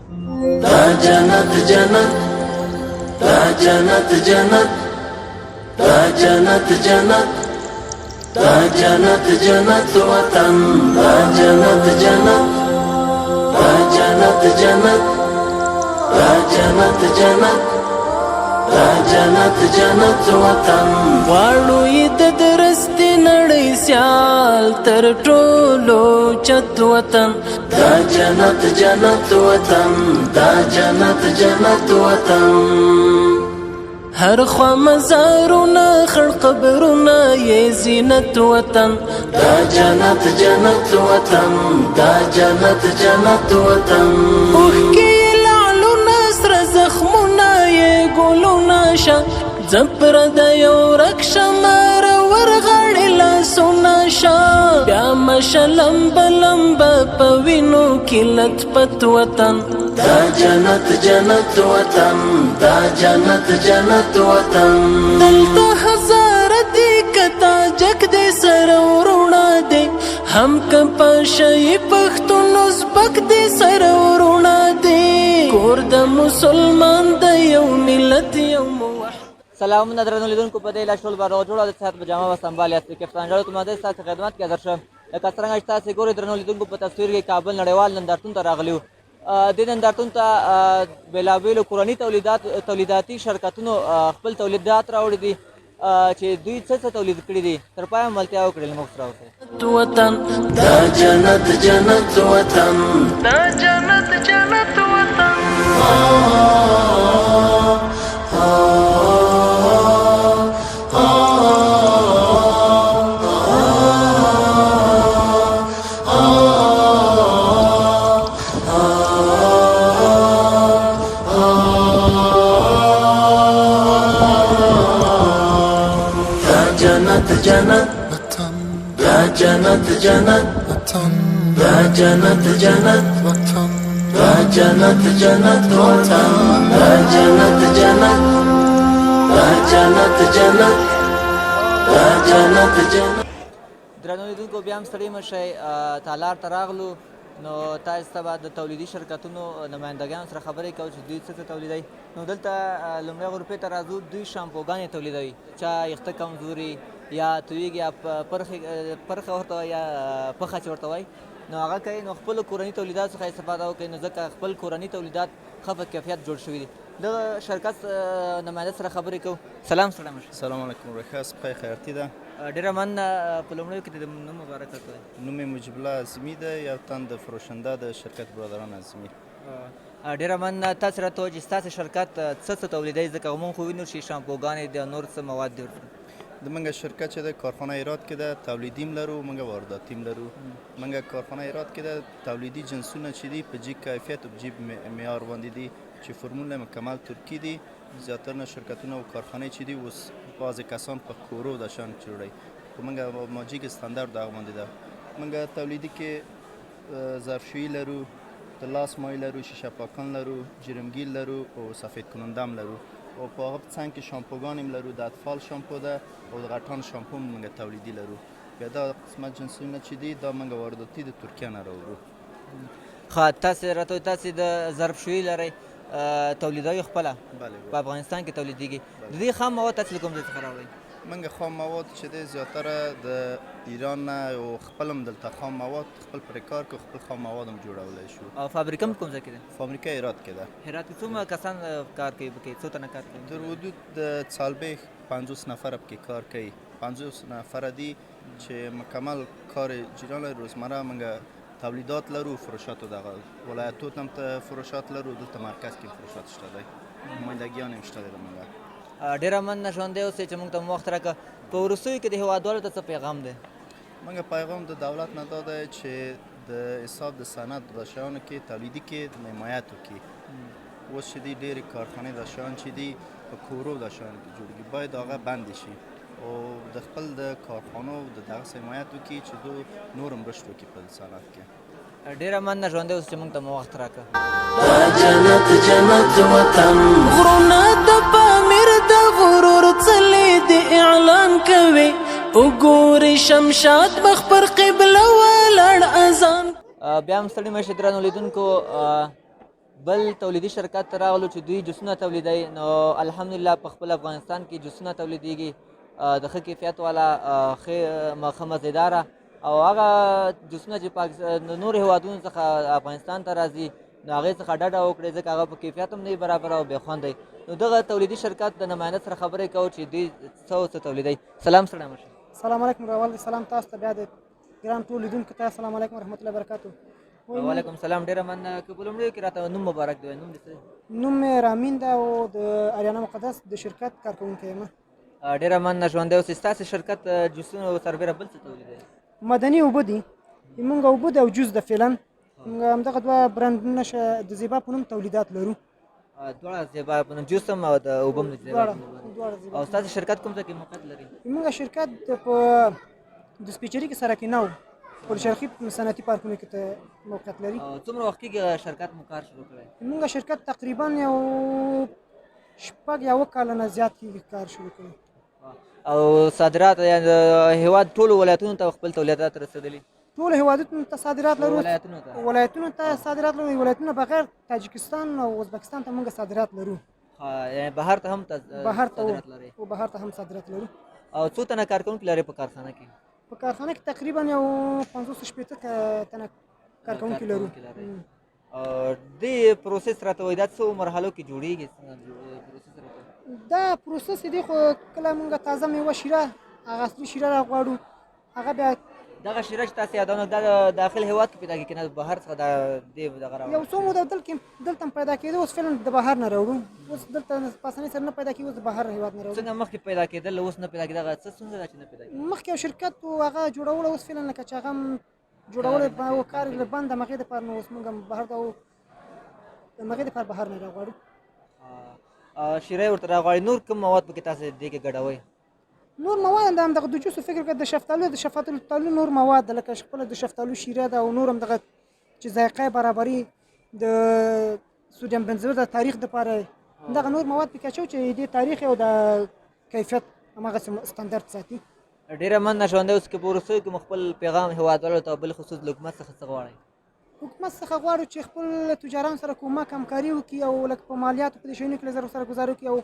دا جنت جنت دا جنت جنت دا جنت جنت دا جنت جنت وطن دا جنت جنت دا جنت جنت دا جنت جنت دا جنت جنت وطن واړو یې د درستې نړۍ سیال تر ټولو چت وطن دا جنت جنت وطن دا جنت جنت وطن هر خوا مزارونه خړ قبرونه یې زینت وطن دا جنت جنت وطن دا جنت جنت وطن اوښکې لعلونه سره زخمونه یې ګلونه شه زپر د یو رکشه مار ورغړې لاسونه شه بیا مشه لمبه لمبه په وینو کې لطپت وطن دا جنت جنت وطن دا جنت جنت وطن دلته هزاره دی کتا جک دی سره ورونه دی هم که پاشی پښتون ازبک دی سره ورونه دی کور د مسلمان د یو ملت یو موحد سلامونه درنو لیدونکو په دې لاشول به راجوړه د صحت په جامه و سنبال یاست کپتان جوړ ته ماده ستاسو خدمت کې حاضر شم لکه څنګه چې تاسو ګورئ درنو لیدونکو په تصویر کې کابل نړیوال نندارتون ته راغلی و د نندارتون ته بېلابېلو کورني تولیداتي شرکتونو خپل تولیدات راوړي دي چې دوی څه تولید کړي دي تر پایه ملتیا وکړي موږ سره اوسئ وطن دا جنت جنت وطن دا جنت جنت وطن جنت دا جنت جنت دا جنت جنت دا جنت جنت وطن دا جنت جنت دا جنت جنت دا جنت جنت درنو لیدونکو بیا هم ستړي مه شئ تالار ته راغلو نو تاسو ته به د تولیدي شرکتونو نمایندګانو سره خبرې کوو چې دوی څه تولیدوي نو دلته لومړۍ غرفې ته راځو دوی شامپوګانې تولیدوي چا یخته کمزوري یا تویږي یا پرخه ورته وایي یا پخه چې ورته وایي نو هغه کوي نو خپلو کورني تولیداتو څخه استفاده وکړي نو ځکه خپل کورني تولیدات ښه په کیفیت جوړ شوي دي دغه شرکت نماینده سره خبرې کوو سلام ستړی مه شئ سلام علیکم ښه سپی خیرتي ده ډېره مننه په لومړیو کې د نوم مبارک راکړئ نوم یې مجیب الله اعظمي ده یو تن د فروشنده د شرکت برادران اعظمي ډېره مننه تاسو راته ووایئ چې ستاسو شرکت څه ولیدوي ځکه موږ خو وینو چې شامپوګانې د نور څه مواد دي د منګه شرکت چې د کارخانه ایراد کې ده تولیدیم لرو منګه وارداتیم لرو منګه کارخانه ایراد کې ده تولیدي جنسونه چې دي په جیب کیفیت او جیب معیار باندې دي چې فرمول مکمل ترکی دي زیاتره شرکتونه او کارخانه چې دي اوس بعضې کسان په کورو د شان جوړوي خو منګه ماجیک استاندارد هغه باندې ده منګه تولیدي کې ظرفشویي لرو د لاس مای لرو شیشه پاکن لرو جرمگیل لرو او سفید کنندم لرو او په هغه څنګ کې شامپوګان هم لرو د اطفال شامپو ده او د غټان شامپو هم موږ تولیدي لرو بیا دا قسمه جنسونه چې دي دا موږ وارداتي د ترکیه نه راوړو ښه تاسې راته تاسې د ظرفشویي لرئ تولیدوي خپله په افغانستان کې تولیدیږي د دې خام مواد تاسې د کوم ځای څخه راوړئ موږ خام مواد چې دی زیاتره د ایران نه او خپل هم دلته خام مواد خپل پرې کار کوو خپل خام مواد هم جوړولی شو او فابریکه هم کوم ځای کې ده فابریکه هرات کې ده هرات کې څومره کسان کار کوي پکې څو تنه کار کوي در حدود د څلوېښت 50 نفره پکې کار کوي 50 نفره دي چې مکمل کار جریان لري روزمره موږ تولیدات لرو فروشات دغه ولایتو هم ته فروشات لرو دلته مرکز کې فروشات شته دی نمایندګیان هم شته دی موږ ډېره مننه ژوندی اوسئ چې موږ ته وخت راکړه په وروستیو کې د هېوادوالو ته څه پیغام دی موږ پیغام د دولت نه دا دی چې د حساب د صنعت د شیانو کې تولیدي کې حمایت وکړي اوس چې دي ډېرې کارخانې د شیان چې دي په کورو د شیان جوړېږي باید هغه بندې شي او د خپل د کارخانو د دغسې حمایت وکړي چې دو نور هم رشد وکړي په صنعت کې ډېره مننه ژوندی اوس چې موږ ته وخت راکړه دا جنت جنت وطن غرونه د پامیر د غرور څلې د اعلان کوي وګوري شمشاد مخ پر قبله ولاړ اذان بیا هم ستړي مه شئ درنو لیدونکو بل تولیدي شرکت ته راغلو چې دوی جوسونه تولیدوي. نو الحمدلله په خپل افغانستان کې جوسونه تولیدېږي د ښه کیفیت والا ښه مزېداره، او هغه جوسونه چې د نورو هېوادونو څخه افغانستان ته راځي نو هغې څخه ډډه وکړئ ځکه هغه په کیفیت هم نه وي برابر او بې خوند دی. نو دغه تولیدي شرکت د نماینده سره خبرې کوو چې دوی څه تولیدوي. سلام ستړی مه شئ. السلام علیکم راول سلام تاسو ته بیا د ګران ټول لیدونکو ته السلام علیکم ورحمت الله وبرکاتو. وعلیکم سلام. ډېره مننه. که په لومړیو کې راته نوم مبارک دی. نوم دې څه دی؟ نوم مې رامین ده او د اریانا مقدس د شرکت کارکوونکی یم. ډېره مننه. ژوندی اوسئ. ستاسې شرکت جوسونو سربېره بل څه تولیدوي؟ مدني اوبه دي، موږ اوبه د او جوس د فعلا موږ همدغه دوه برندونه د زیبا په نوم تولیدات لرو. دواړه زیبا په نوم جوس هم او د اوبه هم د زیبا په نوم. دواړه زیبا. او ستاسې شرکت کوم ځای کې موقعیت لري؟ موږ شرکت په ډسپیچري کې سراکینا او پلشرخي صنعتي پارکونو کې ته موقعیت لري. څومره وخت کېږي شرکت مو کار شروع کړی؟ موږ شرکت تقریبا یو 6 کاله نه زیات کېږي کار شروع کړی. او صادرات یعنې د هېواد ټولو ولایتونو ته خپل تولیدات رسېدلي؟ ټول هیوادونو ته صادرات لرو. ولایتونو ته صادرات لرو. ولایتونه بغیر تاجکستان او ازبکستان ته موږ صادرات لرو. یعنې بهر ته هم صادرات لري؟ او بهر ته هم صادرات لرو. او څو تنه کارکوونکي لري په کارخانه کې؟ په کارخانه کې تقریبا یو 50-60 تنه کارکوونکي لرو. دې پروسس راته وایي دا څو مرحلو کې جوړېږي؟ دا پروسس دی خو کله موږ تازه میوه شیره هغه اصلي شیره راغواړو هغه بیا دغه شیره چې تاسې یادونه دا د داخل هېواد کې پیدا کېږي که نه بهر څخه دغه راوړو؟ یو څو موده دلته هم پیدا کېده، اوس فعلا د بهر نه راوړو. اوس دلته په اسانۍ سره نه پیدا کېږي، اوس د بهر هېواد نه راوړو. څنګه مخکې پیدا کېدل اوس نه پیدا کېده؟ هغه څه ستونزه ده چې نه پیدا کېږي؟ مخکې یو شرکت و هغه جوړوله، اوس فعلا لکه چې هغه هم جوړولی و کار یې بند د هغې دپاره نو اوس موږ هم بهر ته د هغې دپاره بهر نه راغواړو. شیره یې ورته راغواړي. نور کوم مواد پکې تاسې دې کې ګډوئ؟ نور مواد د همدغه د جوسو فکر کړه د شفتالو نور مواد لکه خپله د شفتالو شیره ده او نور همدغه چې ذایقه برابري د سودیم بنزول د تاریخ دپاره همدغه نور مواد پکې اچوو چې دې تاریخ او د کیفیت هماغسې ستاندرد ساتي. ډېره مننه. ژوندی اوسئ. که په وروستیو کې مو خپل پیغام هېوادوالو ته بالخصوص له حکومت څخه څه غواړئ؟ حکومت څخه غواړو چې خپل تجارانو سره کومک همکاري وکړي او لکه په مالیاتو په دې شیانو کې له زر سره ګزار وکړي او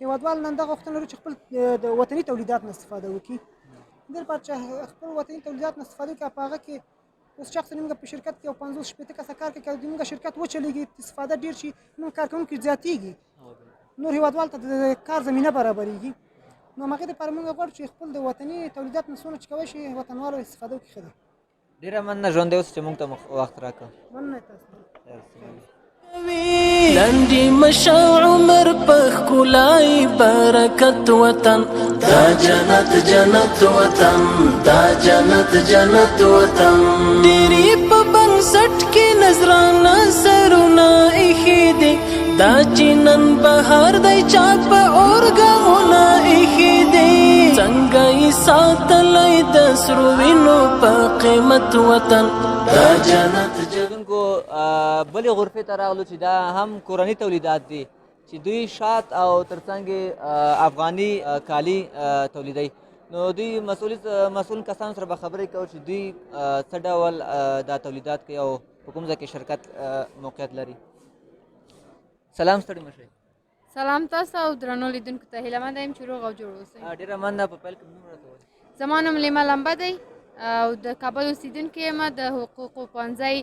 هېوادوال نن دغه غوښتنه لرو چې خپل د وطني تولیدات نه استفاده وکړي. دې لپاره چې خپل وطني تولیدات نه استفاده وکړي په هغه کې اوس شخصا موږ په شرکت کې یو 50-60 کسه کار کوي. که زموږ شرکت وچلېږي استفاده ډېر شي موږ کارکوونکي زیاتېږي، نور هېوادوال ته د کار زمینه برابرېږي. نو همغې دپاره موږ غواړو چې خپل د وطني تولیدات نه څونه چې کولی شي وطنوالو استفاده وکړي. ښه ده. ډېره مننه. ژوندی اوسئ چې موږ ته وخت راکړه. مننه تاسو. لنډي مشا عمر پخکولای برکت وطن دا جنت جنت وطن دا جنت جنت وطن ډېری په بنسټ کې نظرانه سرونه ایښي دي دا چې نن بهار دی چا په اورګامونه ایښي دي څنګه یې ساتلی د سرو وینو په قیمت وطن دا جنت بلې غرفې ته راغلو چې دا هم کورني تولیدات دي چې دوی شات او ترڅنګ افغاني کالي تولیدوي. نو دوی مسؤل کسانو سره به خبرې کوو چې دوی څه ډول دا تولیدات کوي او په کوم ځای کې شرکت موقعیت لري. سلام ستړي مه شئ. سلام تاسو او درنو لیدونکو ته هیله یم چې روغ او جوړ اوسئ. ډېره مننه. په پیل کې نوم راته ووایئ. زما نوم لیما لمبه دی او د کابل اوسیدونکې یم، د حقوقو پوهنځی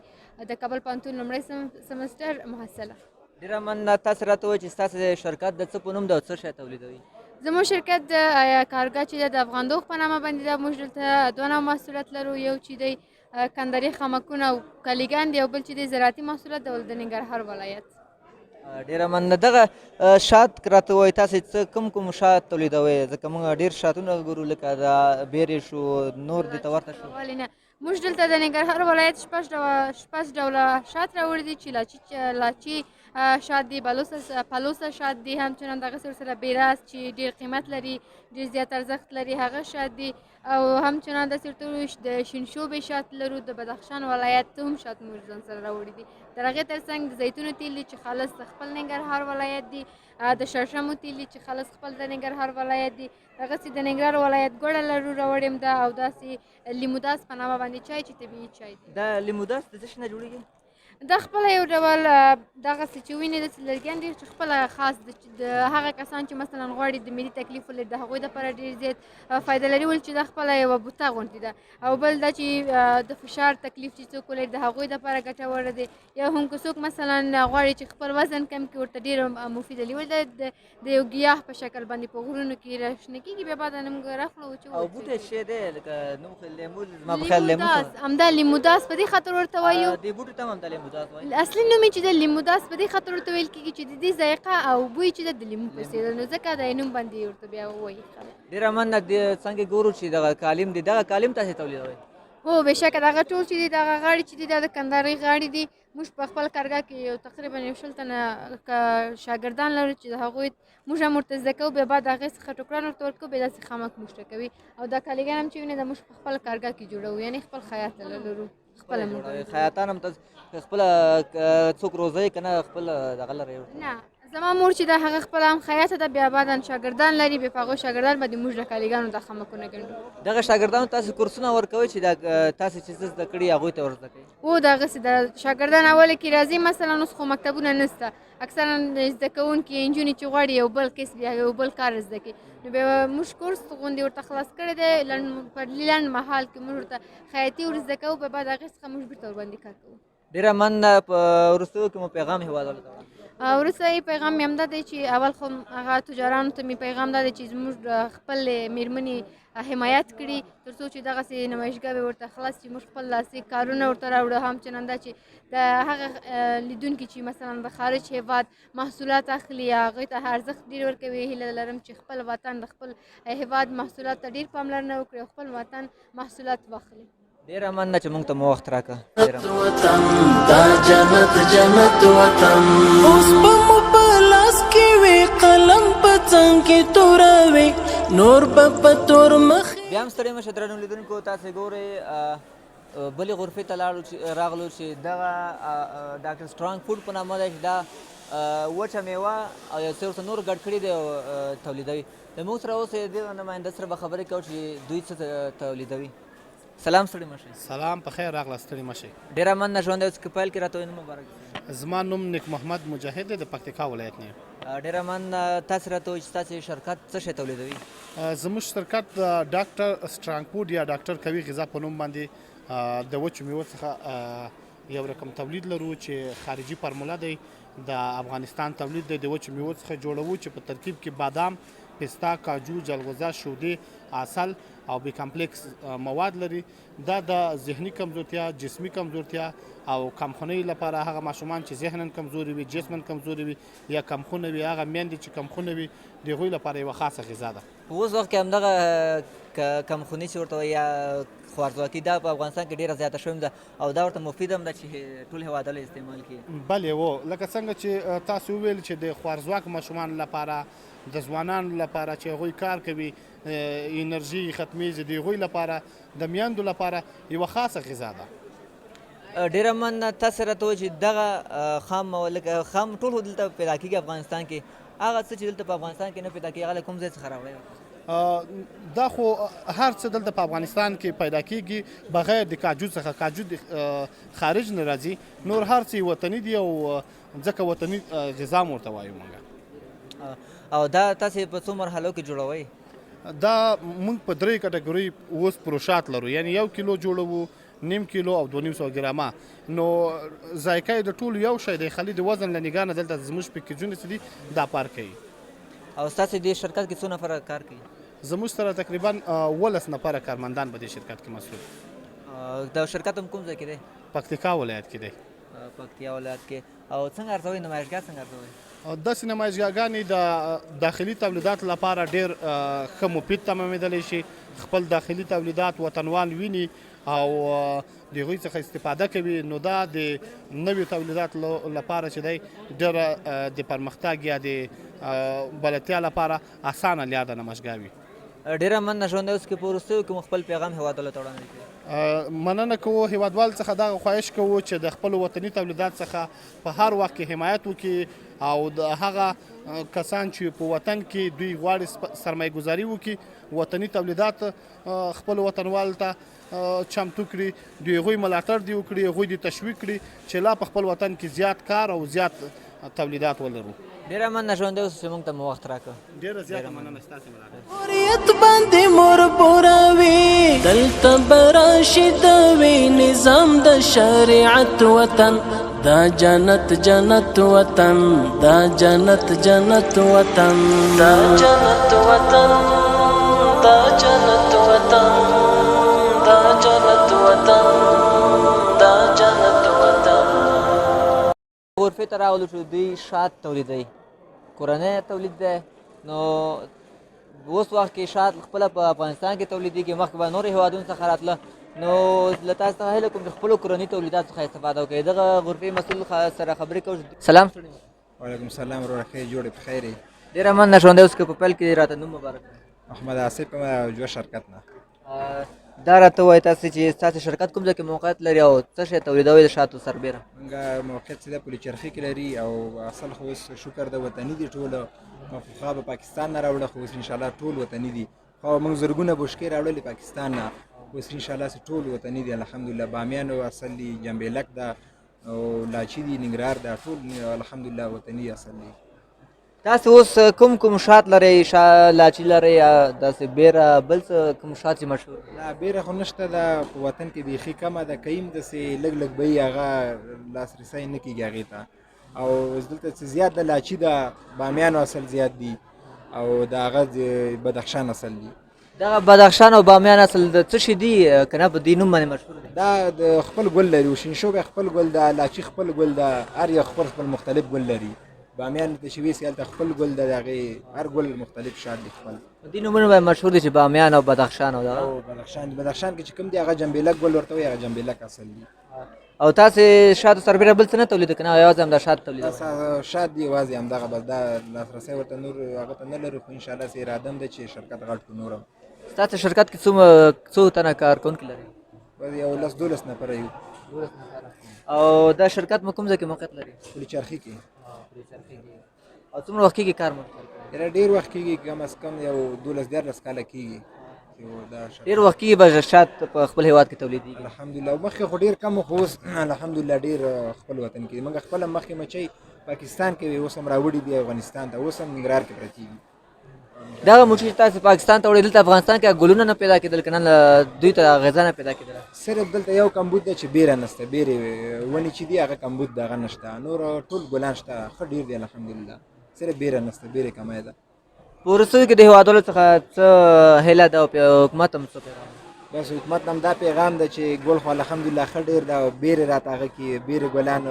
د کابل پوهنتون لومړی سمستر محصله. ډېره مننه. تاسې راته ووایئ چې ستاسې شرکت د څه په نوم ده او څه شی تولیدوي؟ زموږ شرکت د کارګاه چې ده د افغان دوغ په نامه باندې ده. موږ دلته دوه نوع محصولات لرو، یو چې دی کندري خمکونه او کلیګان دی او بل چې دی زراعتي محصولات د ننګرهار ولایت. ډېره مننه. دغه شات راته ووایئ تاسې څه کوم شات تولیدوئ؟ ځکه موږ ډېر شاتونه ګورو لکه دا بیرې شو نور دې ته ورته شو. ولې نه، موږ دلته د ننګرهار ولایت شپږ ډوله شات راوړي دي چې لاچي شات دی، پلوسه شات دی، همچنان دغسې ورسره بیراس چې ډېر قیمت لري، ډېر زیات ارزښت لري، هغه شات دی او همچنان داسې ورته د شینشوبې شات لرو، د بدخشان ولایت هم شات موږ ځان سره راوړي دي. تر هغې تر څنګ د زیتونو تیل دي چې خالص د خپل ننګرهار ولایت دي، د شړشمو تیل دي چې خالص خپل د ننګرهار ولایت دي، دغسې د ننګرهار ولایت ګوړه لرو راوړې م ده او داسې لیموداس په نامه باندې چای چې طبیعي چای دی. دا لیموداس د څه شي نه جوړېږي؟ دا خپله یو ډول دغسې چې وینې داسې لرګیان دي چې خپله خاص د هغه کسان چې مثلا غواړي د ملي تکلیف ولري د هغوی دپاره ډېر زیات فایده لري ولې چې دا خپله یوه بوته غوندې ده او بل دا چې د فشار تکلیف چې څوک ولري د هغوی دپاره ګټوره دی یا هم که څوک مثلا غواړي چې خپل وزن کم کړي ورته ډېره مفیده دي ولې د یو ګیاه په شکل باندې په غرونو کې راشنه کېږي بیا بعد موږ راخلو چې او بوټی شی دی لکه نوم لیمو زما په خیال لیمو همدا لیموداس په دې خاطر ورته وایو دې بوټي ته هم همدا لیموداس وایي اصلي نوم یې چې د لیموداس په دې خاطر ورته ویل کېږي چې د دې ذایقه او بوی چې د لیمو په څېر نو ځکه د نوم باندې ورته بیا وایي خلک. ډېره مننه څنګه ګورو چې دغه کالم دی دغه کالم تاسې تولیدوئ؟ هو بېشکه دغه ټول چې دي دغه غاړې چې دي دا د کندهارۍ غاړې دي. موږ په خپل کارګاه کې یو تقریبا 100 تنه شاګردان لرو چې د هغوی موږ هم ورته زده کوو بیا بعد هغې څخه ټوکران ورته ورکوو بیا داسې خامک موږ ته کوي او دا کالیګان هم چې وینې دا موږ په خپل کارګاه کې جوړوو یعنې خپل خیاط لرو خپله موږ خیاطان هم تاسو خپله څوک روزئ که نه خپل دغه لرئ؟ نه زما مور چې ده هغه خپله هم خیاطه ده بیا بعدا شاګردان لري بیا په هغو شاګردان باندې موږ د کالیګانو دا خامکونه ګنډو. دغه شاګردانو تاسې کورسونه ورکوئ چې تاسې چې څه زده کړي هغوی ته ور زده کوئ؟ هو دغسې د شاګردان اوله کې راځي مثلا اوس خو مکتبونه نشته اکثرا زده کوونکي نجونې چې غواړي یو بل کسب یا یو بل کار زده کړي نو بیا موږ کورس غوندې ورته خلاص کړی دی په لنډ مهال کې موږ ورته خیاطي ور زده کوو بیا بعد هغې څخه موږ بېرته ورباندې کار کوو. ډېره مننه. په وروستیو کې مو پیغام هېوادوالو ته وروسته پیغام مې همدا دی چې اول خو هغه تجارانو ته مې پیغام دا دی چې زموږ خپل میرمنې حمایت کړي تر څو چې دغسې نمایشګاوې ورته خلاص چې موږ خپل لاسي کارونه ورته راوړو همچنان دا چې د هغه لیدونکي چې مثلا د خارج هېواد محصولات اخلي هغوی ته ارزښت ډېر ورکوي هیله لرم چې خپل وطن د خپل هېواد محصولات ته ډېر پاملرنه وکړي او خپل وطن محصولات واخلي. ډېره مننه چې موږ ته مو وخت راکړه. وطن دا جنت جنت وطن اوس به مو په لاس کې وي قلم په څنګ کې توروي نور به په تور مخ بیا هم ستړي مشه درنو لیدونکو تاسې ګورئ بلې غرفې ته راغلو چې دغه ډاکټر سټرانګ فوډ په نامه دی چې دا وچه میوه او یو څه ورته نور ګډ کړي دی او تولیدوي. د موږ سره اوس دغه نماینده سره به خبرې کوو چې دوی څه تولیدوي. سلام ستړي مشئ. سلام په خیر راغله ستړي مشئ. ډېره مننه ژوندی اوس که پیل کې راته وایي نوم مبارک. زما نوم نیک محمد مجاهد دی د پکتیکا ولایت نه یم. ډېره مننه. تاسې راته وایي چې ستاسې شرکت څه شی تولیدوي؟ زموږ شرکت د ډاکټر سټرانګ فوډ یا ډاکټر کوي غذا په نوم باندې د وچو میوو څخه یو رقم تولید لرو چې خارجي فارموله دی د افغانستان تولید دی د وچو میوو څخه جوړوو چې په ترکیب کې بادام پستا کاجو جلغوزه شودې عسل او بی کمپلیکس مواد لري. دا د ذهني کمزورتیا جسمي کمزورتیا او کمخونۍ لپاره هغه ماشومان چې ذهنا کمزوري وي جسما کمزوري وي یا کمخونه وي هغه میندې چې کمخونه وي د هغوی لپاره یوه خاصه غذا ده. په اوس وخت کې همدغه کمخوني چې ورته وایي یا خوارځواکي دا په افغانستان کې ډېره زیاته شوې ده او دا ورته مفید هم ده چې ټول هېوادوال استعمال کړي. بلې و لکه څنګه چې تاسو وویل چې د خوارځواک ماشومانو لپاره د ځوانانو لپاره چې هغوی کار کوي انرژي ختمیږي د هغوی لپاره د میندو لپاره یوه خاصه غذا ده. ډېره مننه. تاسې راته وایي چې دغه خام ټول دلته پیدا کېږي افغانستان کې هغه څه چې دلته په افغانستان کې نه پیدا کېږي هغه له کوم ځای څخه راوړی؟ دا خو هر څه دلته په افغانستان کې پیدا کېږي بغیر د کاجو څخه. کاجو د خارج نه راځي نور هر څه وطني دي او ځکه وطني غذا مو ورته وایو موږ. او دا تاسې په څو مرحلو کې جوړوئ؟ دا موږ په 3 کټګورۍ اوس پروشات لرو یعنی 1 کیلو جوړوو 1.5 کیلو او 2.5 ګرامه. نو ذایقه د ټولو یو شی دی خالي د وزن له نګاه نه دلته زموږ پیکیجونه چې دي دا پار کوي. او ستاسې دې شرکت کې څو نفره کار کوي؟ زموږ سره تقریبا 18 نفره کارمندان په دې شرکت کې مسؤل. د شرکت هم کوم ځای کې دی؟ پکتیکا ولایت کې دی. پکتیا ولایت کې. او څنګه ارزوئ نمایشګاه څنګه ارزوئ؟ داسې نمایشګاهګانې د داخلي تولیداتو لپاره ډېر ښه مفید تمامېدلی شي. خپل داخلي تولیدات وطنوال ویني او د هغوی څخه استفاده کوي نو دا د نویو تولیداتو لپاره چې دی ډېره د پرمختګ یا د بلدتیا لپاره اسانه لاره د نمایشګاه وي. ډېره مننه ژوندی اوس کې په وروستیو کې مو خپل پیغام هېوادوالو ته وړاندې کړئ. مننه کوو هیوادوال څخه دغه خواهش کوو چې د خپلو وطني تولیدات څخه په هر وخت کې حمایت وکړي او د هغه کسان چې په وطن کې دوی غواړي سرمایه ګذاري وکړي وطني تولیدات خپلو وطنوالو ته چمتو کړي دوی هغوی ملاتړ دې وکړي هغوی دې تشویق کړي چې لا په خپل وطن کې زیات کار او زیات تولیدات ولرو. ډېره مننه ژوندی اوسه چې موږ ته مو وخت راکړه. ډېره زیاته مننه ستاسې ملاتړ. موریت باندې مور پوروي دلته براشد وي نظام د شریعت وطن دا جنت جنت وطن دا جنت جنت وطن دا جنت وطن دا جنت وطن دا جنت وطن دا جنت وطن. غرفې ته راغلو چې دوی شات تولیدوي کورنی تولید دی نو اوس وخت کې شات خپله په افغانستان کې تولیدېږي مخکې به نورو هېوادونو څخه راتله نو له تاسو څخه هیله کوم چې خپلو کورني تولیداتو څخه استفاده وکړئ. دغه غرفې مسؤل سره خبرې کوو. سلام ستړي مه. وعلیکم السلام وروره ښه جوړې په خیر یې. ډېره مننه ژوندی اوسه که په پیل کې راته نوم مبارک کړئ. محمد آصف یم جوه شرکت نه. دا راته ووایئ تاسې چې ستاسې شرکت کوم ځای کې موقعیت لري او څه شی تولیدوئ د شاتو سربیره؟ موږ موقعیت چې ده پل چرخي کې لري او اصل خو اوس شکر د وطني دي ټوله پخوا به پاکستان نه راوړه خو اوس انشاءالله ټول وطني دي خو موږ زرګونه بشکې راوړلې پاکستان نه اوس انشاءالله چې ټول وطني دي الحمدلله بامیان اصل دي جنبیلک ده او لاچي دي ننګرهار ده ټول الحمدلله وطني اصل دي. تاسو اوس کوم شات لرئ لاچي لرئ یا داسې بیره بل څه کوم شات چې مشهور لا بیره خو نشته ده په وطن کې بیخي کمه ده که یم داسې لږ لږ به یي هغه لاسرسی نه کېږي هغې ته او دلته چې زیات د لاچي ده بامیانو اصل زیات دي او د هغه بدخشان اصل دي. دغه بدخشان او بامیان اصل د څه شي دي که نه په دې نوم باندې مشهور دي؟ دا د خپل ګل لري وشینشوبی خپل ګل ده لاچي خپل ګل ده هر یو خپل مختلف ګل لري. بامیان ته چې ویسي هلته خپل ګل ده د هغې هر ګل مختلف شات دي خپل. په دې نومونه باندې مشهور دي چې بامیان او بدخشان او دغه بدخشان کې چې کوم دي هغه جنبیلک ګل ورته وایي هغه جنبیلک اصل دي. او تاسې شاتو سربیره بل څه نه تولید که نه یوازې همدا شات تولیدوئ؟ شات دي یوازې همدغه بس دا لاسرسی ورته نور هغه ته نه لرو خو انشاءالله چې اراده هم ده چې شرکت غټ کړو نور هم. ستاسو شرکت کې څو تنه کارکوونکي لري؟ بس یو 10-12 نفره یو. او دا شرکت مو کوم ځای کې موقعیت لري؟ پل چرخي کې. او څومره وخت کېږي کار مو؟ یاره ډېر وخت کېږي کم از کم یو 12-14 کاله کېږي. ډېر وخت کېږي به شات په خپل هېواد کې تولیدېږي؟ الحمدلله مخکې خو ډېر کم خو اوس الحمدلله ډېر خپل وطن کې موږ خپله مخکې مچۍ پاکستان کې وې اوس هم راوړي دي افغانستان ته اوس هم ننګرهار کې پرتې دي. دغه موچي چې تاسو پاکستان ته وړئ دلته افغانستان کې ګلونه نه پیدا کېدل که نه دوی ته غذا نه پیدا کېدله؟ صرف دلته یو کمبود ده چې بیره نشته بیرې ونې چې دي هغه کمبود د هغه نشته نور ټول ګلان شته ښه ډېر دی الحمدلله صرف بیره نشته بیرې کمی ده. په وروستیو کې د هېوادوالو څخه څه هیله ده او حکومت هم څه پیغام؟ بس حکومت هم دا پیغام ده چې ګل خو الحمدلله ښه ډېر ده او بیرې راته هغه کې بیرې ګلان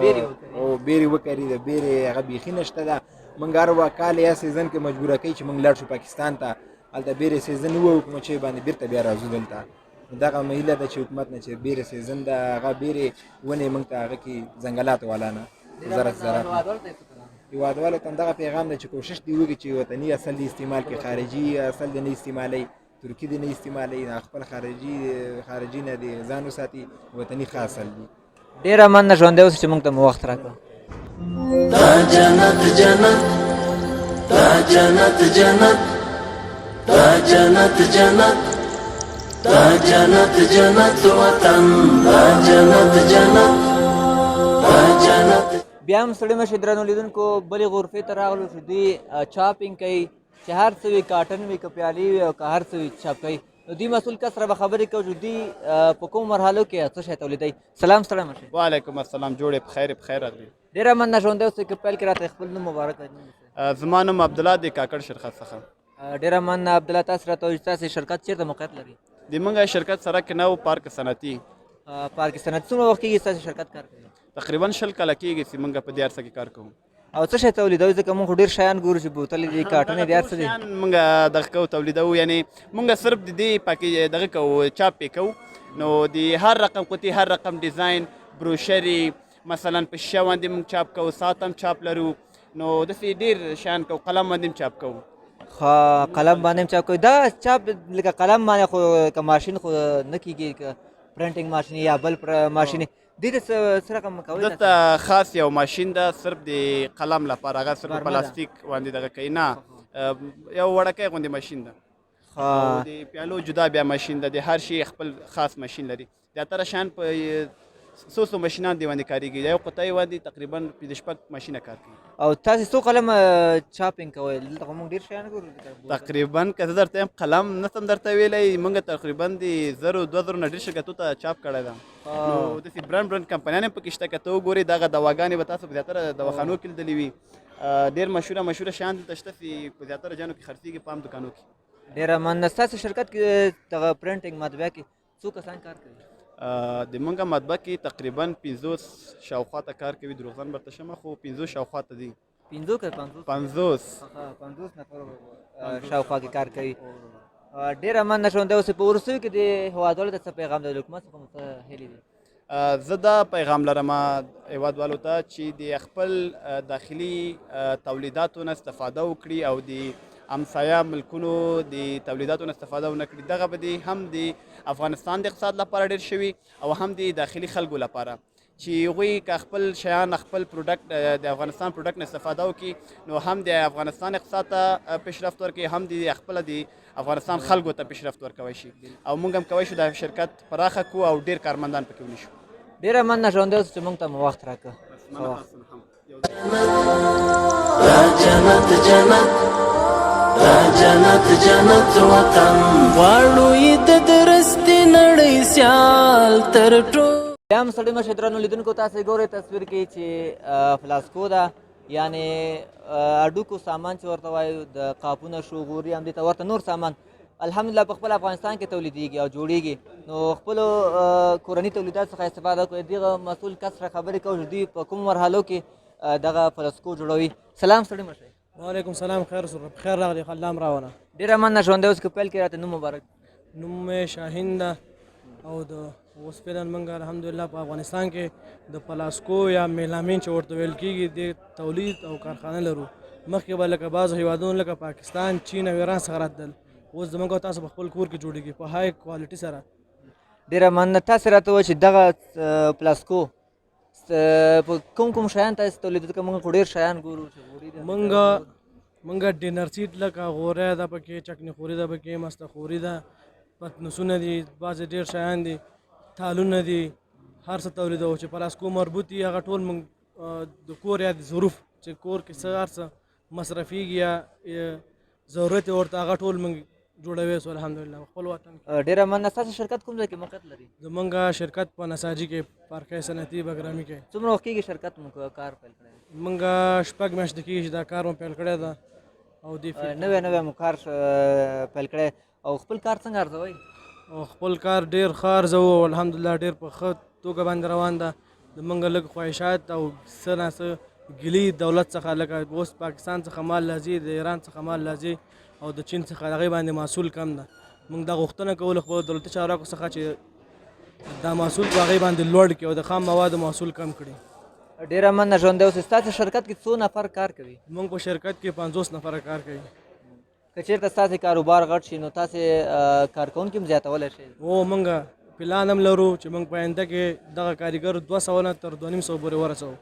او بیرې وکري د بیرې هغه بیخي نشته ده. موږ هر کال یا سیزن کې مجبوره کوي چې موږ لاړ شو پاکستان ته هلته بیرې سیزن ووایو په مچیو باندې بېرته بیا راځو دلته. دغه هیله ده چې حکومت نه چې بیرې سیزن ده هغه بیرې ونې موږ ته هغه کې ځنګلاتو والا نه زراعت هېوادوالو ته هم دغه پیغام ده چې کوشش دې وکړي چې وطني اصل دې استعمال کړي خارجي اصل دې نه استعمالوي ترکي دې نه استعمالوي خپل خارجي نه دې ځان وساتي وطني ښه اصل دي. ډېره مننه ژوندی اوسه چې موږ ته مو وخت راکړه. دا جنت جنت دا جنت جنت دا جنت جنت دا جنت جنت وطن دا جنت جنت دا جنت. بیا هم ستړي مه شئ درنو لیدونکو بلې غرفې ته راغلو چې دوی چاپینګ کوي چې هر څه وي کاټن وي که پیالې وي او که هر څه وي چاپ کوي نو دوی مسؤل کس سره به خبرې کوو چې دوی په کومو مرحلو کې څه شی تولیدوي. سلام ستړی مه شئ. وعلیکم السلام جوړې په خیر راغلي. ډېره مننه ژوندی اوسئ که پیل کې راته خپل نوم مبارک کړئ. زما نوم عبدالله دی کاکړ شرکت څخه. ډېره مننه عبدالله تاسو راته وایئ چې تاسې شرکت چېرته موقعیت لري؟ د موږ شرکت سرک نو پارک صنعتي. پارک صنعتي څومره وخت کېږي ستاسې شرکت کار کوي؟ تقریبا 20 کاله کېږي چې موږ په دې هر څه کې کار کوو. او څه شی تولیدوئ ځکه موږ خو ډېر شیان ګورو چې بوتلې دي کاټنې دي هر څه دي. موږ دغه کوو تولیدوو یعنې موږ صرف د دې پاکې دغه کوو چاپ یې کوو نو د هر رقم قوطي هر رقم ډیزاین بروشرې مثلا په شیشه باندې موږ چاپ کوو ساعت هم چاپ لرو نو داسې ډېر شیان کوو قلم باندې هم چاپ کوو. قلم باندې هم چاپ کوئ دا چاپ لکه قلم باندې خو که ماشین خو نه کېږي پرنټینګ ماشین یا بل ماشین دې ته څه رقم کوي دلته خاص یو ماشین ده صرف د قلم لپاره هغه صرف غرمه ده. پلاستیک باندې دغه کوي نه یو وړکی غوندې ماشین ده او د پیالو جدا بیا ماشین ده د هر شي خپل خاص ماشین لري زیاتره شیان په څو ماشینان دې باندې کارېږي یو قطعه باندې تقریبا 5 ماشینه کار کوي او تاسو څو قلم چاپینګ کوئ دلته خو موږ ډېر شیان ګورو تقریبا که زه درته یم قلم نسم درته ویلی موږ تقریبا د 2,000 نه ډېر شرکتو ته چاپ کړی ده نو داسې برانډ کمپنیان هم پکې شته که ته وګورې دغه دواګانې به تاسو په زیاتره دواخانو کې لیدلې وي ډېر مشهوره شیان دلته شته چې په زیاتره جانو کې خرڅېږي په عام دوکانو کې ډېره مننه ستاسو شرکت کې دغه پرنټینګ مطبعه کې څو کسان کار کوي د مونږه مطبعه کې تقریبا 50 شاوخوا ته کار کوي دروغجن برته شمه خو 50 شاوخوا ته دي 50 که 50 نفر شاوخوا کې کار کوي ډېره مننه شونده اوس په وروستیو کې د هېوادوالو ته څه پیغام دی د حکومت څخه مو څه هیلې دي زه دا پیغام لرم هېوادوالو ته چې د خپل داخلي تولیداتو نه استفاده وکړي او د همسایه ملکونو د تولیداتو نه استفاده ونه کړي دغه به هم د افغانستان د اقتصاد لپاره ډېر شوي او هم د داخلي خلکو لپاره چې هغوی که خپل شیان خپل پروډکټ د افغانستان پروډکټ نه استفاده وکړي نو هم د افغانستان اقتصاد ته پیشرفت ورکړي هم د خپله د افغانستان خلکو ته پیشرفت ورکوی شي او موږ هم کوی شو دا شرکت پراخه کړو او ډېر کارمندان پکې ونیسو ډېره مننه ژوندی اوسه چې موږ ته مو وخت راکړه دا جنت جنت دا جنت جنت وطن غواړو یې د درستې نړۍ سیال تر ټولو بیا هم ستړي مشه درنو لیدونکو تاسې ګورئ تصویر کې چې فلاسکو ده یعنې هډوکو سامان چې ورته وایو د قاپونه شو غوري همدې ته ورته نور سامان الحمدلله په خپل افغانستان کې تولیدېږي او جوړېږي نو خپلو کورني تولیدات څخه استفاده وکړئ دغه مسؤل کس سره خبرې کوو چې دوی په کومو مرحلو کې دغه فلاسکو جوړوي سلام ستړي مشه وعلیکم سلام خیر سره بخیر راغلی الله م راونه ډېره مننه ژوندی اوس که پیل کې راته نوم مبارک نوم مې شاهین ده او د اوس فعلا موږ الحمدلله په افغانستان کې د پلاسکو یا میلامین چې ورته ویل کېږي د تولید او کارخانه لرو مخکې به لکه بعضو هېوادونو لکه پاکستان چین او ایران څخه راتلل اوس زموږ او تاسو په خپل کور کې جوړېږي په های کوالټي سره ډېره مننه تاسې راته ووایه چې دغه پلاسکو په کوم شیان تاسې تولید کوئ موږ خو ډېر شیان ګورو چې غوري ده موږ ډینر سیټ لکه غوری ده پکې چکني خوري ده پکې مسته خوري ده پتنوسونه دي بعضې ډېر شیان دي تالونه دي هر څه تولیدوو چې پلاسکو مربوط دي هغه ټول موږ د کور یا د ظروف چې کور کې څه هر څه مصرفېږي یا ضرورت یې ورته هغه ټول موږ جوړوي سو الحمدلله خپل وطن ډېره مننه ستاسو شرکت کوم ځای کې موقعیت لري زموږ شرکت په نساجي کې پارکۍ صنعتي بګرامي کې څومره وخت کېږي شرکت مو کار پیل کړی موږ 6 میاشتې کېږي چې دا کار مو پیل کړی ده او نوی مو کار پیل کړی او خپل کار څنګه ارزوئ او خپل کار ډېر ښه ارزوو الحمدلله ډېر په ښه توګه باندې روان ده زموږ لږ خواهشات او څه نه څه ګلي دولت څخه لکه اوس پاکستان څخه مال راځي د ایران څخه مال راځي او د چین څخه هغې باندې محصول کم ده موږ دا غوښتنه کوو خپل دولتي چارواکو څخه چې دا محصول په هغې باندې لوړ کړي او د خام موادو محصول کم کړي ډېره مننه ژوندی اوسې ستاسو شرکت کې څو نفر کار کوي موږ په شرکت کې 50 نفره کار کوي که چېرته ستاسې کاروبار غټ شي نو تاسې کارکوونکي هم زیاتولی شئ موږ پلان هم لرو چې موږ په آینده کې دغه کاریګر 200 نه تر 250 پورې ورسوو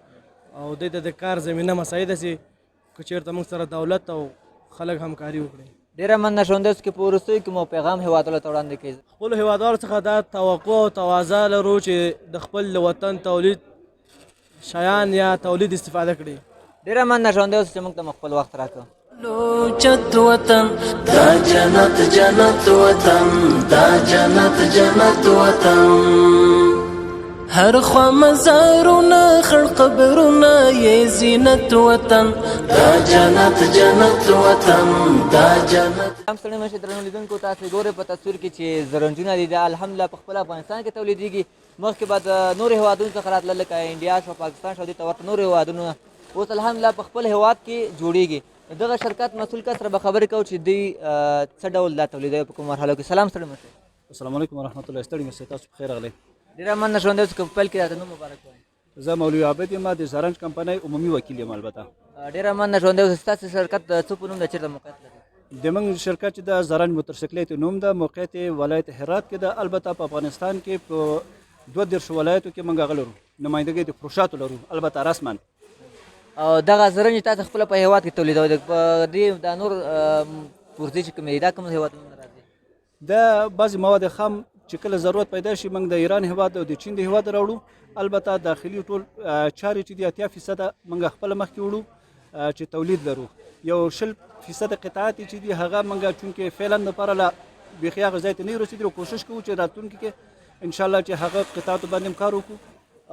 او دې ته د کار زمینه مساعده سي که چېرته موږ سره دولت او خلک همکاري وکړي ډېره مننه ژوندی اوس کې په وروستیو کې مو پیغام هېوادوالو ته وړاندې کوي خپلو هېوادوالو څخه دا توقع او تواضع لرو چې د خپل وطن تولید شیان یا تولید استفاده کړي ډېره مننه ژوندی اوس چې موږ ته مو خپل وخت راکړه لوچت وطن دا جنت جنت وطن دا جنت جنت وطن هر خوا مزارونه خړ قبرونه یې زینت وطن دا جنت جنت وطن دا جنت هم ستړي مشي درنو لیدونکو تاسې ګورئ په تصویر کې چې زرنجونه دي دا الحمدلله په خپل افغانستان کې تولیدېږي مخکې به د نورو هېوادونو څخه راتلل لکه انډیا شو پاکستان شو دې ته ورته نورو هېوادونو اوس الحمدلله په خپل هېواد کې جوړېږي دغه شرکت مسؤل کس سره به خبرې کوو چې دوی څه ډول دا تولیدوي په کومو مرحلو کې سلام ستړي مشي السلام علیکم ورحمت الله ستړي مشي تاسو بخیر راغلی ډېره مننه ژوندی اوس که په پیل کې راته نوم مبارک وایي زه مولوي عابد یم د زرنج کمپنۍ عمومي وکیل یم البته ډېره مننه ژوندی اوس ستاسو شرکت څه په نوم ده چېرته موقعیت لري د موږ شرکت چې د زرنج موټرسایکلات نوم ده، موقعیت ولایت هرات کې ده. البته په افغانستان کې په 32 ولایتو کې موږ هغه لرو، نمایندګي د فروشاتو لرو، البته رسما. او دغه زرنج تاسو خپل په هیواد کې تولیدوي، په دې د نور پرځې چې کومې دا کوم هیوادونه راځي؟ د بعضې مواد خام چې کله ضرورت پیدا شي موږ د ایران هیواد او د چین د هیواد راوړو. البته داخلي ټول چارې چې دي 80% موږ خپله مخکې وړو چې تولید لرو. یو 20% قطعات چې دي هغه موږ چونکې فعلا دپاره لا بیخي هغه ځای ته نه رسېدلي، کوشش کوو چې راتلونکي کې انشاءالله چې هغه قطعاتو باندې هم کار وکړو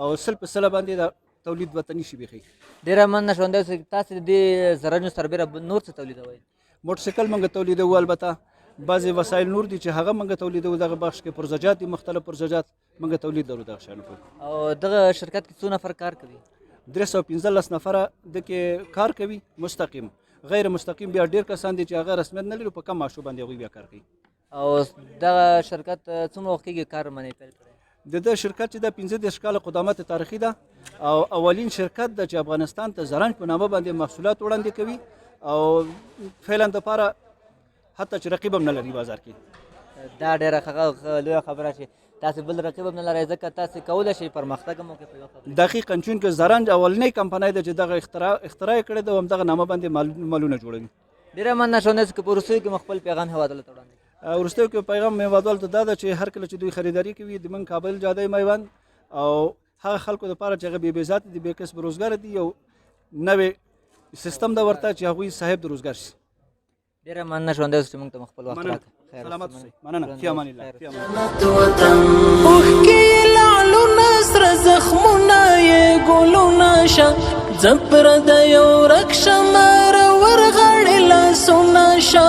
او 100% باندې د تولید وطني شي. بیخي ډېره مننه ژوندی اوسئ. تاسې د دې زرنجو سربیره نور څه تولیدوئ؟ موټرسایکل موږ تولیدوو، البته بعضې وسایل نور دي چې هغه موږ تولیدوو. دغه بخش کې پرزجات دي، مختلف پرزجات موږ تولید لرو دغه شیانو ټول. او دغه شرکت کې څو نفر کار کوي؟ 315 نفره دکې کار کوي مستقیم. غیر مستقیم بیا ډېر کسان دي چې هغه رسمیت نه لري، په کم معاشو باندې هغوی بیا کار کوي. او دغه شرکت څومره وخت کېږي کار منې پیل کړی؟ د شرکت چې د 15 کاله قدامت تاریخي ده او اولین شرکت ده چې افغانستان ته زرنج په نامه باندې محصولات وړاندې کوي او فعلا دپاره حتی چې رقیب هم نه لري بازار کې. دا ډېره لویه خبره چې تاسې بل رقیب هم نه لرئ، ځکه تاسې کولی شئ پرمختګ هم وکړئ په یوه خبره. دقیقاً چونکې زرنج اولنۍ کمپنۍ ده چې دغه اختراع یې کړې ده او همدغه نامه باندې مالونه جوړوي. ډېره مننه ژوندی اوسئ. که په وروستیو کې مو خپل پیغام هېوادوالو ته وړاندې کړئ؟ وروستیو کې پیغام هېوادوالو ته دا ده چې هر کله چې دوی خریداري کوي د موږ کابل جاده میوند او هغه خلکو دپاره چې هغه بې ذاته دي، بې کسب روزګاره دي، یو نوې سیستم ده ورته چې هغوی صاحب د روزګار شي. ډېره مننه ژوندی اوسئ چې موږ ته مو خپل وخت راکړ. سلامت اوسئ. مننه. فی امان الله. فی امان الله. اوښکې لعلونه سره زخمونه یې ګلونه شه، ځه پردیو ورک شه، ماره ورغاړې لاسونه شه،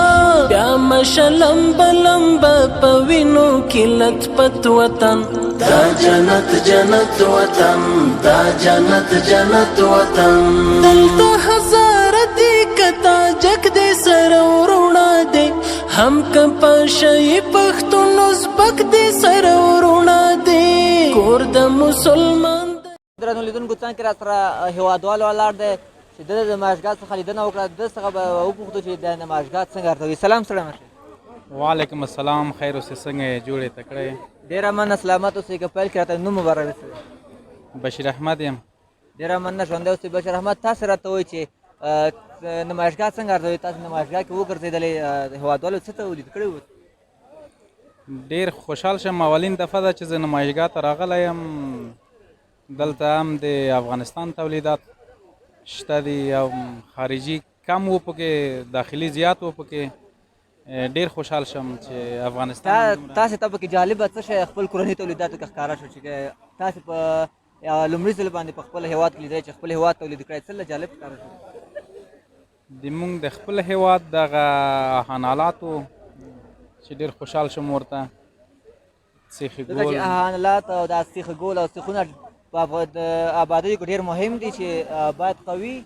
بیا مشه لمبه لمبه په وینو کې لت پت وطن. دا جنت جنت وطن، دا جنت جنت وطن. دلته هزاره دي کتا جګ دې سره ورونه دي، هم که پاشي پښتون ازبک دې سره ورونه دي، کور د مسلمان. درنو لیدونکو څنګه کې را سره هېوادوال ولاړ دی چې د د نمایشګاه څخه لیدنه وکړه. د څخه به وپوښتو چې د نمایشګاه څنګه ورته وي. سلام سړی مشر. وعلیکم السلام. خیر اوسې، څنګه یې جوړې تکړه؟ ډېره مننه. سلامت اوسئ. که پیل کړې راته نوم مبارک دی. بشیر احمد یم. ډېره مننه ژوندی اوسئ. بشیر احمد، تاسې راته وایئ چې نمایشګاه څنګه ورته وي؟ تاسې نمایشګاه کې وګرځېدلې، هېوادوالو څه تولید کړی و؟ ډېر خوشحال شم. اولین دفعه ده چې زه نمایشګاه ته راغلی یم. دلته هم د افغانستان تولیدات شته دي او خارجي کم و پکې، داخلي زیات و پکې. ډېر خوشحال شم چې افغانستان. تاسې ته پکې جالبه څه شی خپل کورني تولیداتو کې ښکاره شو چې تاسې په لومړي ځل باندې په خپل هېواد کې لیدئ چې خپل هېواد تولید کړی؟ څه جالب ښکاره شو؟ د مونږ د خپل هېواد دغه حالاتو چې ډېر خوشحال شم ورته. سیخ ګول، حالات او دا سیخ ګول او سیخونه په آبادیو کې ډېر مهم دي چې باید قوي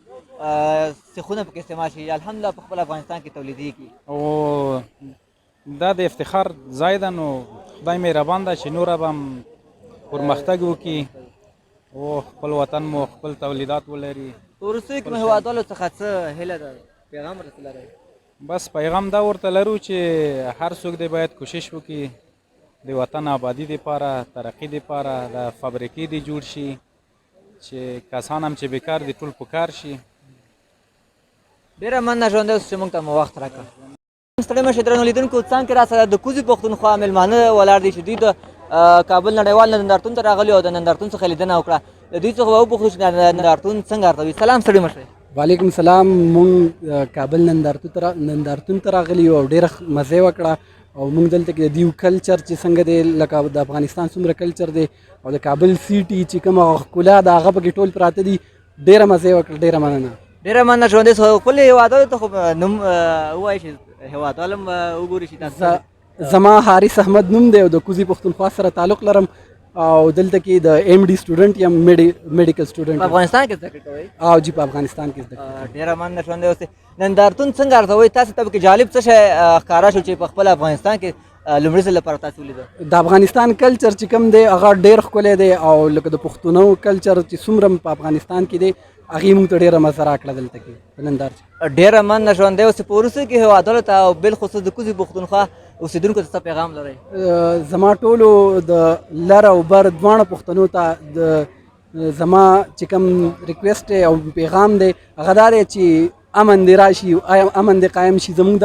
سیخونه پکې استعمال شي. الحمدلله په خپل افغانستان کې تولیدېږي او دا د افتخار ځای ده. نو خدای مهربان ده چې نوره به هم پرمختګ وکړي او خپل وطن مو خپل تولیدات ولري. په وروستیو کې مو هېوادوالو څخه څه هیله ده، پیغام ورته لرئ؟ بس پیغام دا ورته لرو چې هر څوک دی باید کوشش وکړي د وطن آبادي دپاره، ترقي دپاره، د فابریکې دې جوړ شي چې کسان هم چې بیکار دي ټول په کار شي. ډېره مننه ژوندی اوسئ چې موږ ته مو وخت راکړ. ستړي مه شئ درنو لیدونکو، څنګ کې را سره د کوزي پښتونخوا مېلمانه ولاړ دي چې دوی د کابل نړیوال نندارتون ته راغلي او د نندارتون څخه لیدنه وکړه. د دوی څخه به وپوښتو چې نندارتون څنګه ورته وي. سلام ستړي مه شئ. وعلیکم السلام. مونږ کابل نندارتون ته راغلي یو او ډېره مزه وکړه او مونږ دلته کې د دیو کلچر چې څنګه دی، لکه د افغانستان څومره کلچر دی او د کابل سیټي چې کومه ښکلا ده هغه پکې ټول پراته دي. ډېره مزه وکړه. ډېره مننه. ډېره مننه ژوندی اوسئ. خپل هېوادوالو ته خو نوم ووایئ چې هېوادوال هم وګوري چې تاسو. زما حارث احمد نوم دی او د کوزي پښتونخوا سره تعلق لرم او دلته کې د MD سټوډنټ یم، میډیکل سټوډنټ. په افغانستان کې زده کړې کوئ؟ او جی په افغانستان کې زده کړې. ډېره مننه ژوندی اوسئ. نندارتون څنګه ورته وایي؟ تاسې ته پکې جالب څه شی ښکاره شو چې په خپل افغانستان کې لومړي ځل لپاره تاسو ولیده؟ د افغانستان کلچر چې کوم دی هغه ډېر ښکلی دی او لکه د پښتنو کلچر چې څومره په افغانستان کې دی هغې موږ ته ډېره مزه راکړه دلته کې په نندارچه ډېره مننه ژوندی اوسې په وروستیو کې هېوادوالو ته او بالخصوص د کوزي پښتونخوا اوسېدونکو ته څه پیغام لرئ؟ زما ټولو د لر او بر دواړه پښتنو ته د زما چې کوم ریکویسټ دی او پیغام دی هغه دا دی چې امن دې راشي امن دې قایم شي زموږ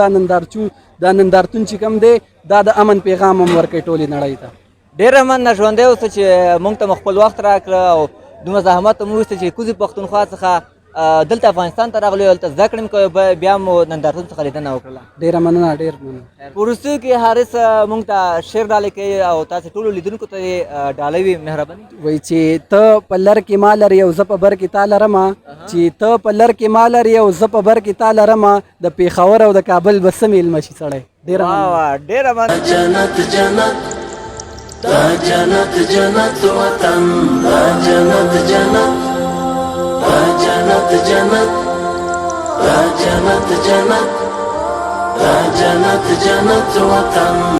دا نندارتون چې کوم دی دا د امن پیغام هم ورکوي ټولې نړۍ ته ډېره مننه ژوندی اوسه چې موږ ته مو خپل وخت راکړه او دومره زحمت مو وایسته چې کوزي پښتونخوا څخه دلته افغانستان ته راغلو دلته زده کړې مو کوئ بیا مو نندارتون څخه لیدنه وکړله ډېره مننه ډېر مننه په وروستیو کې حارث موږ ته شعر ډالۍ کوي او تاسې ټولو لیدونکو ته یې ډالۍ وي مهرباني وایي چې ته په لر کې ما لرې او زه په بر کې تا لرمه چې ته په لر کې ما لرې او زه په بر کې تا لرمه د پېښور او د کابل به څه میلمه شي سړی ډېره جنت جنت دا جنت جنت وطن دا جنت جنت دا جنت جنت دا جنت جنت دا جنت جنت وطن